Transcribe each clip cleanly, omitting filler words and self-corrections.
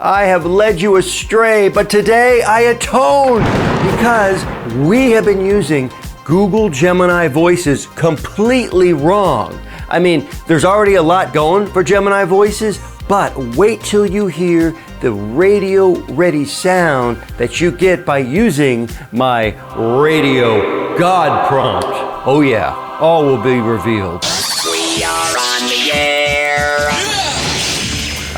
I have led you astray, but today I atone because we have been using Google Gemini Voices completely wrong. I mean, there's already a lot going for Gemini Voices, but wait till you hear the radio-ready sound that you get by using my Radio God prompt. Oh yeah, all will be revealed. We are on the air.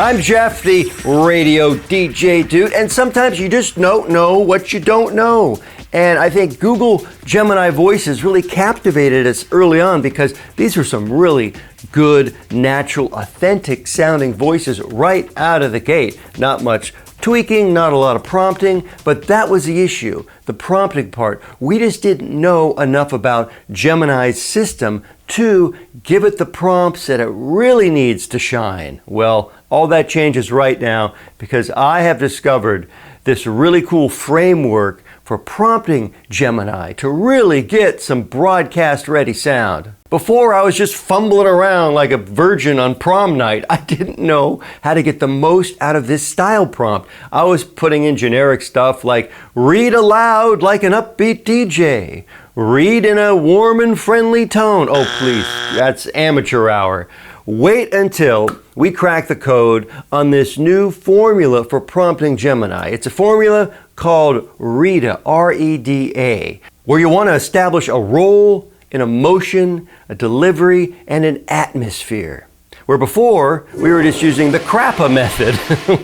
I'm Jeff, the Radio DJ dude, and sometimes you just don't know what you don't know. And I think Google Gemini Voices really captivated us early on because these are some really good, natural, authentic sounding voices right out of the gate. Not much tweaking, not a lot of prompting, but that was the issue, the prompting part. We just didn't know enough about Gemini's system to give it the prompts that it really needs to shine. Well, all that changes right now because I have discovered this really cool framework for prompting Gemini to really get some broadcast-ready sound. Before, I was just fumbling around like a virgin on prom night. I didn't know how to get the most out of this style prompt. I was putting in generic stuff like, read aloud like an upbeat DJ. Read in a warm and friendly tone. Oh, please, that's amateur hour. Wait until we crack the code on this new formula for prompting Gemini. It's a formula called REDA, R-E-D-A, where you want to establish a role, an emotion, a delivery, and an atmosphere. Where before, we were just using the CRAPA method,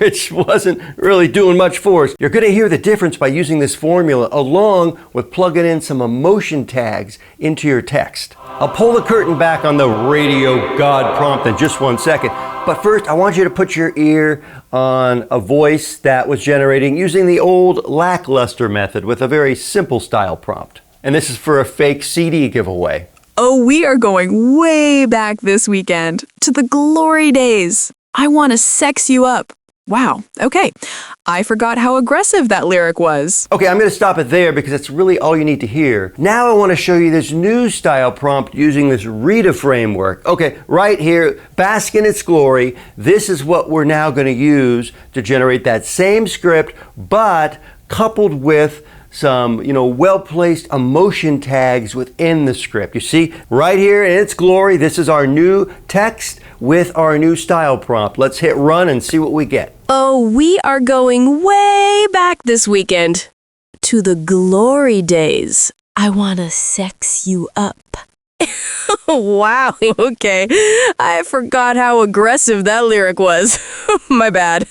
which wasn't really doing much for us. You're going to hear the difference by using this formula along with plugging in some emotion tags into your text. I'll pull the curtain back on the Radio God prompt in just 1 second. But first, I want you to put your ear on a voice that was generating using the old lackluster method with a very simple style prompt. And this is for a fake CD giveaway. Oh, we are going way back this weekend to the glory days. I want to sex you up. Wow. Okay. I forgot how aggressive that lyric was. Okay, I'm going to stop it there because that's really all you need to hear. Now I want to show you this new style prompt using this REDA framework. Okay, right here, bask in its glory. This is what we're now going to use to generate that same script, but coupled with some, well-placed emotion tags within the script. You see, right here in its glory, this is our new text with our new style prompt. Let's hit run and see what we get. Oh, we are going way back this weekend to the glory days. I want to sex you up. Wow, okay. I forgot how aggressive that lyric was. My bad.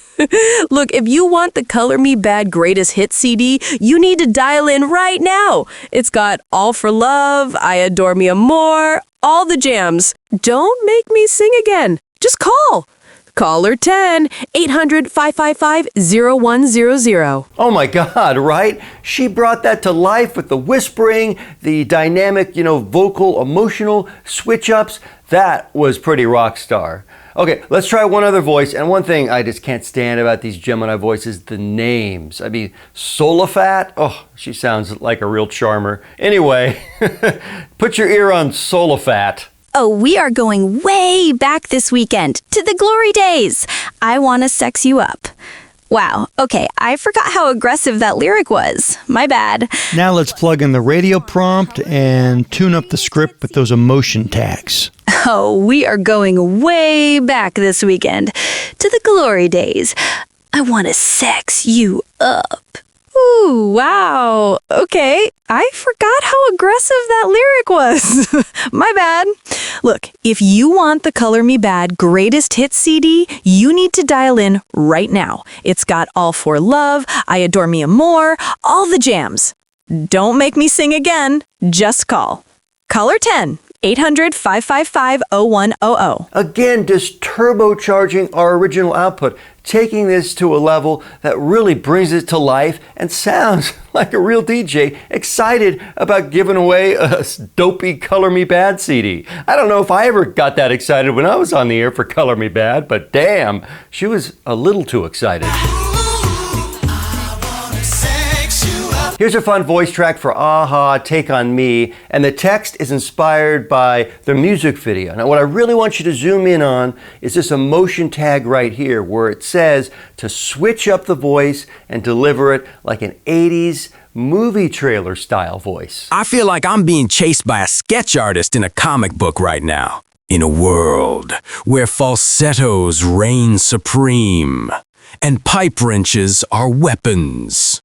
Look, if you want the Color Me Badd Greatest Hits CD, you need to dial in right now. It's got All for Love, I Adore Me More, all the jams. Don't make me sing again. Just call. Caller 10, 800-555-0100. Oh my God, right? She brought that to life with the whispering, the dynamic, vocal, emotional switch-ups. That was pretty rock star. Okay, let's try one other voice. And one thing I just can't stand about these Gemini voices, the names. I mean, Solafat, oh, she sounds like a real charmer. Anyway, put your ear on Solafat. Oh, we are going way back this weekend to the glory days. I want to sex you up. Wow, okay, I forgot how aggressive that lyric was. My bad. Now let's plug in the radio prompt and tune up the script with those emotion tags. Oh, we are going way back this weekend to the glory days. I want to sex you up. Ooh, wow. Okay, I forgot how aggressive that lyric was. My bad. Look, if you want the Color Me Badd Greatest Hits CD, you need to dial in right now. It's got All for Love, I Adore Me More, all the jams. Don't make me sing again. Just call. Caller 10, 800-555-0100. Again, just turbocharging our original output, taking this to a level that really brings it to life and sounds like a real DJ excited about giving away a dopey Color Me Badd CD. I don't know if I ever got that excited when I was on the air for Color Me Badd, but damn, she was a little too excited. Here's a fun voice track for Aha, Take On Me, and the text is inspired by the music video. Now what I really want you to zoom in on is this emotion tag right here where it says to switch up the voice and deliver it like an 80s movie trailer style voice. I feel like I'm being chased by a sketch artist in a comic book right now. In a world where falsettos reign supreme and pipe wrenches are weapons.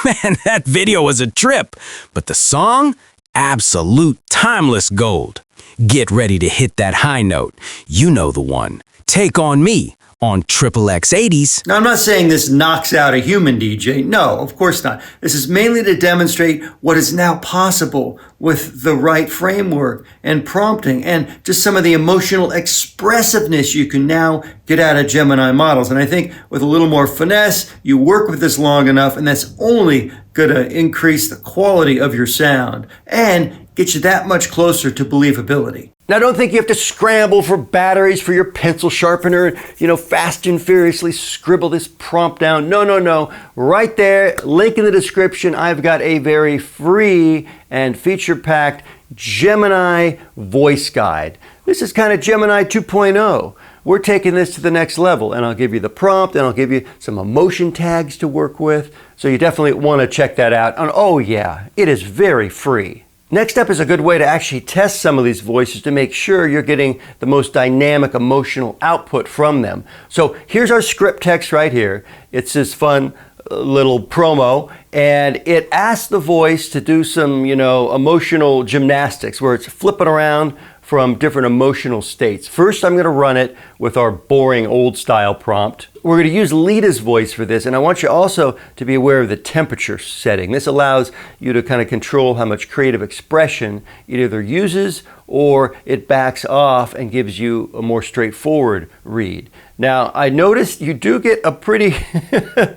Man, that video was a trip, but the song? Absolute timeless gold. Get ready to hit that high note. You know the one. Take On Me on XXX 80s. Now, I'm not saying this knocks out a human DJ. No, of course not. This is mainly to demonstrate what is now possible with the right framework and prompting and just some of the emotional expressiveness you can now get out of Gemini models. And I think with a little more finesse, you work with this long enough, and that's only going to increase the quality of your sound and get you that much closer to believability. Now don't think you have to scramble for batteries for your pencil sharpener, fast and furiously scribble this prompt down. No. Right there, link in the description, I've got a very free and feature-packed Gemini voice guide. This is kind of Gemini 2.0. We're taking this to the next level, and I'll give you the prompt, and I'll give you some emotion tags to work with. So you definitely want to check that out. And oh yeah, it is very free. Next up is a good way to actually test some of these voices to make sure you're getting the most dynamic emotional output from them. So here's our script text right here. It's this fun little promo, and it asks the voice to do some, emotional gymnastics where it's flipping around from different emotional states. First, I'm going to run it with our boring old style prompt. We're going to use Lita's voice for this, and I want you also to be aware of the temperature setting. This allows you to kind of control how much creative expression it either uses or it backs off and gives you a more straightforward read. Now, I noticed you do get a pretty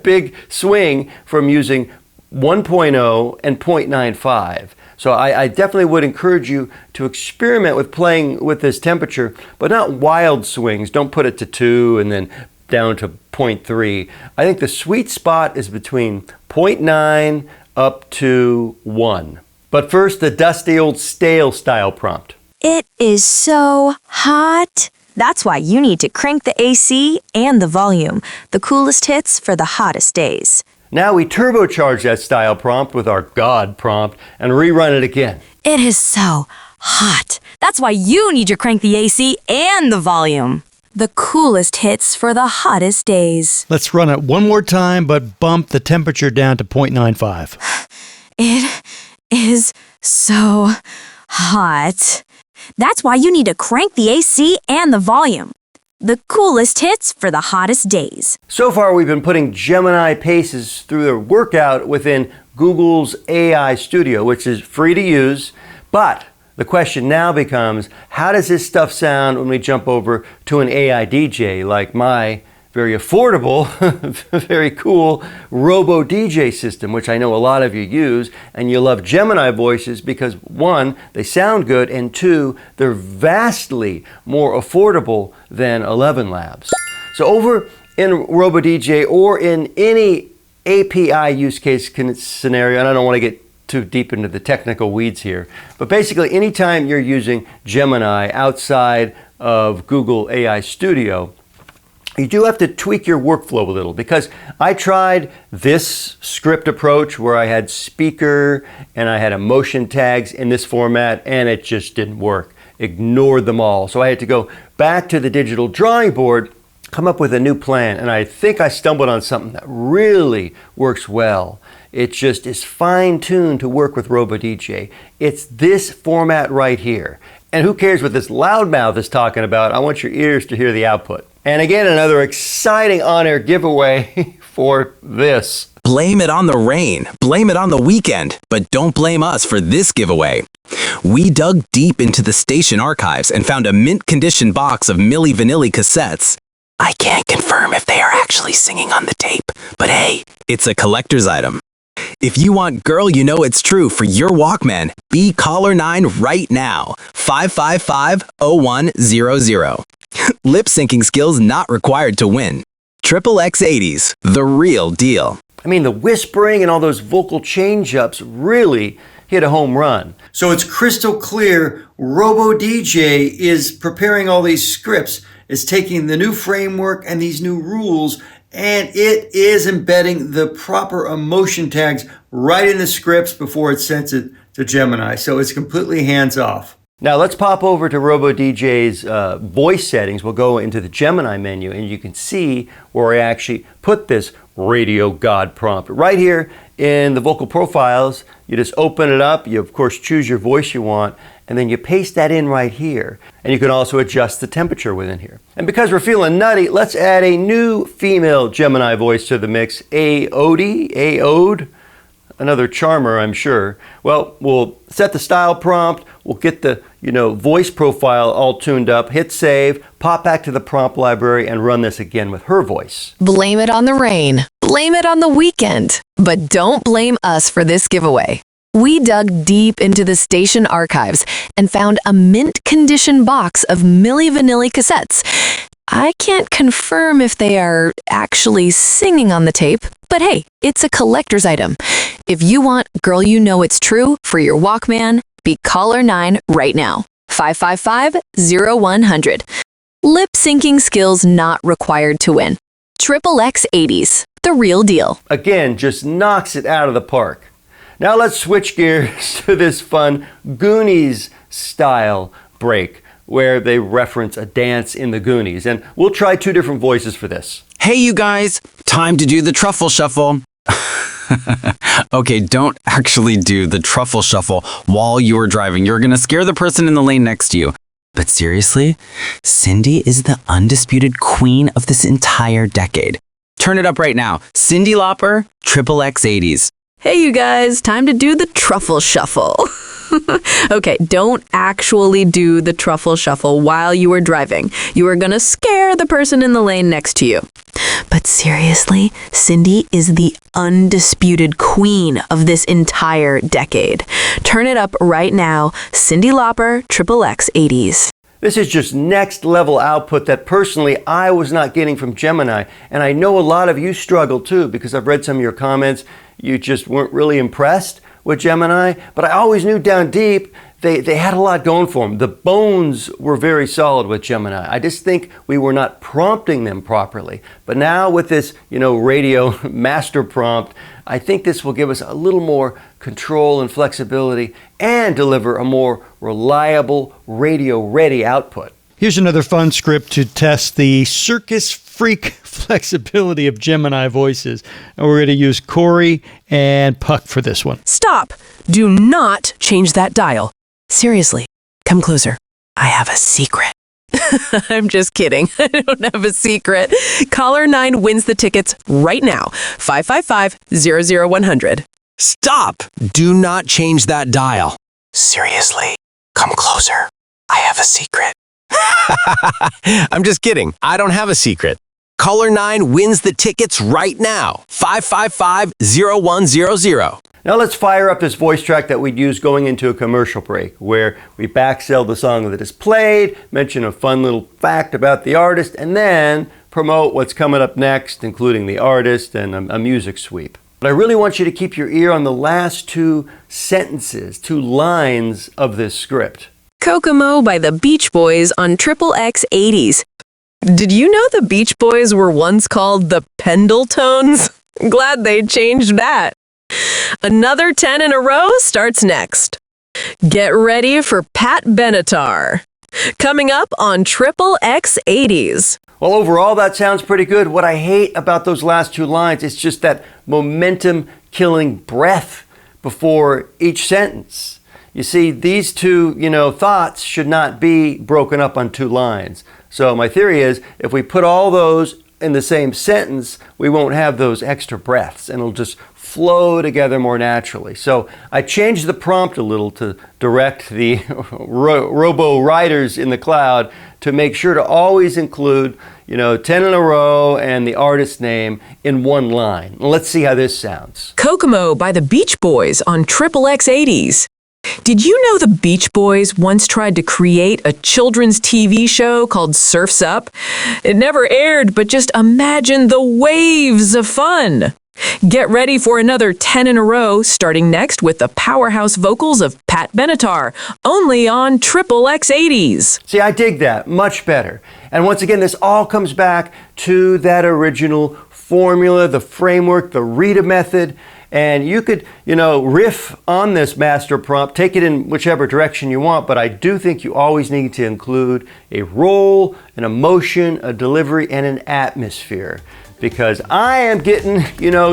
big swing from using 1.0 and 0.95. So I definitely would encourage you to experiment with playing with this temperature, but not wild swings. Don't put it to 2 and then down to 0.3. I think the sweet spot is between 0.9 up to 1. But first, the dusty old stale style prompt. It is so hot. That's why you need to crank the AC and the volume. The coolest hits for the hottest days. Now we turbocharge that style prompt with our God prompt and rerun it again. It is so hot. That's why you need to crank the AC and the volume. The coolest hits for the hottest days. Let's run it one more time, but bump the temperature down to 0.95. It is so hot. That's why you need to crank the AC and the volume. The coolest hits for the hottest days. So far, we've been putting Gemini paces through their workout within Google's AI Studio, which is free to use. But the question now becomes, how does this stuff sound when we jump over to an AI DJ like my very affordable, very cool RoboDJ system, which I know a lot of you use, and you love Gemini voices because 1, they sound good, and 2, they're vastly more affordable than 11 Labs. So over in RoboDJ or in any API use case scenario, and I don't want to get too deep into the technical weeds here, but basically anytime you're using Gemini outside of Google AI Studio, you do have to tweak your workflow a little, because I tried this script approach where I had speaker and I had emotion tags in this format, and it just didn't work. Ignored them all. So I had to go back to the digital drawing board, come up with a new plan, and I think I stumbled on something that really works well. It just is fine-tuned to work with RoboDJ. It's this format right here. And who cares what this loudmouth is talking about? I want your ears to hear the output. And again, another exciting on-air giveaway for this. Blame it on the rain, blame it on the weekend, but don't blame us for this giveaway. We dug deep into the station archives and found a mint-condition box of Milli Vanilli cassettes. I can't confirm if they are actually singing on the tape, but hey, it's a collector's item. If you want Girl You Know It's True for your Walkman, be caller 9 right now, 555-0100. Lip syncing skills not required to win. XXX 80s, the real deal. I mean, the whispering and all those vocal change-ups really hit a home run. So it's crystal clear RoboDJ is preparing all these scripts, is taking the new framework and these new rules, and it is embedding the proper emotion tags right in the scripts before it sends it to Gemini. So it's completely hands-off. Now let's pop over to RoboDJ's voice settings. We'll go into the Gemini menu and you can see where I actually put this Radio God prompt. Right here in the vocal profiles, you just open it up, you of course choose your voice you want, and then you paste that in right here. And you can also adjust the temperature within here. And because we're feeling nutty, let's add a new female Gemini voice to the mix, Aode. Another charmer, I'm sure. Well, we'll set the style prompt, we'll get the voice profile all tuned up, hit save, pop back to the prompt library, and run this again with her voice. Blame it on the rain. Blame it on the weekend. But don't blame us for this giveaway. We dug deep into the station archives and found a mint condition box of Milli Vanilli cassettes. I can't confirm if they are actually singing on the tape, but hey, it's a collector's item. If you want Girl You Know It's True for your Walkman, be caller 9 right now. 555-0100. Lip syncing skills not required to win. XXX 80s, the real deal. Again, just knocks it out of the park. Now let's switch gears to this fun Goonies style break where they reference a dance in the Goonies. And we'll try 2 different voices for this. Hey, you guys, time to do the truffle shuffle. Okay, don't actually do the truffle shuffle while you're driving. You're going to scare the person in the lane next to you. But seriously, Cindy is the undisputed queen of this entire decade. Turn it up right now. Cyndi Lauper, XXX 80s. Hey, you guys, time to do the truffle shuffle. Okay, don't actually do the truffle shuffle while you are driving. You are going to scare the person in the lane next to you. But seriously, Cindy is the undisputed queen of this entire decade. Turn it up right now. Cyndi Lauper, XXX 80s. This is just next level output that personally I was not getting from Gemini. And I know a lot of you struggle too, because I've read some of your comments. You just weren't really impressed with Gemini, but I always knew down deep they had a lot going for them. The bones were very solid with Gemini. I just think we were not prompting them properly. But now with this, radio master prompt, I think this will give us a little more control and flexibility and deliver a more reliable radio-ready output. Here's another fun script to test the circus freak flexibility of Gemini voices. And we're going to use Corey and Puck for this one. Stop! Do not change that dial. Seriously, come closer. I have a secret. I'm just kidding. I don't have a secret. Caller 9 wins the tickets right now. 555-00100. Stop! Do not change that dial. Seriously, come closer. I have a secret. I'm just kidding. I don't have a secret. Caller 9 wins the tickets right now. 555-0100. Now let's fire up this voice track that we'd use going into a commercial break, where we backsell the song that is played, mention a fun little fact about the artist, and then promote what's coming up next, including the artist and a music sweep. But I really want you to keep your ear on the last 2 sentences, 2 lines of this script. Kokomo by the Beach Boys on XXX 80s. Did you know the Beach Boys were once called the Pendletones? Glad they changed that. Another 10 in a row starts next. Get ready for Pat Benatar. Coming up on XXX 80s. Well, overall, that sounds pretty good. What I hate about those last 2 lines is just that momentum-killing breath before each sentence. You see, these 2, thoughts should not be broken up on 2 lines. So my theory is, if we put all those in the same sentence, we won't have those extra breaths, and it'll just flow together more naturally. So I changed the prompt a little to direct the robo writers in the cloud to make sure to always include, 10 in a row and the artist name in 1 line. Let's see how this sounds. Kokomo by the Beach Boys on XXX 80s. Did you know the Beach Boys once tried to create a children's TV show called Surf's Up? It never aired, but just imagine the waves of fun. Get ready for another 10 in a row, starting next with the powerhouse vocals of Pat Benatar, only on Triple X80s. See, I dig that. Much better. And once again, this all comes back to that original formula, the framework, the Rita method. And you could, riff on this master prompt, take it in whichever direction you want, but I do think you always need to include a role, an emotion, a delivery, and an atmosphere. Because I am getting,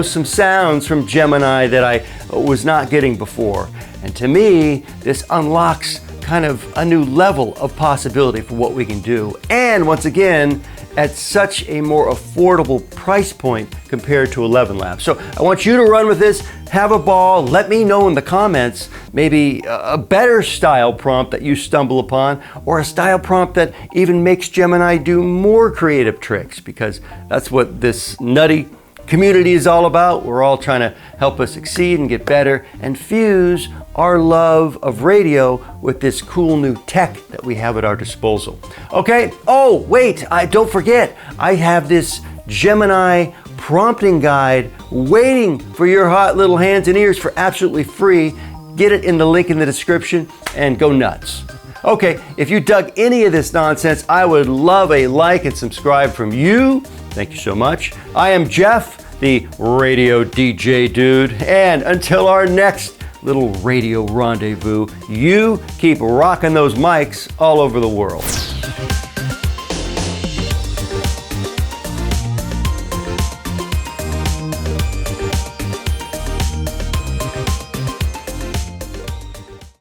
some sounds from Gemini that I was not getting before. And to me, this unlocks kind of a new level of possibility for what we can do. And once again, at such a more affordable price point compared to 11 Labs. So I want you to run with this, have a ball, let me know in the comments maybe a better style prompt that you stumble upon, or a style prompt that even makes Gemini do more creative tricks, because that's what this nutty community is all about. We're all trying to help us succeed and get better and fuse our love of radio with this cool new tech that we have at our disposal. Okay, oh wait, don't forget, I have this Gemini prompting guide waiting for your hot little hands and ears for absolutely free. Get it in the link in the description and go nuts. Okay, if you dug any of this nonsense, I would love a like and subscribe from you. Thank you so much. I am Jeff, the Radio DJ dude, and until our next little radio rendezvous, you keep rocking those mics all over the world.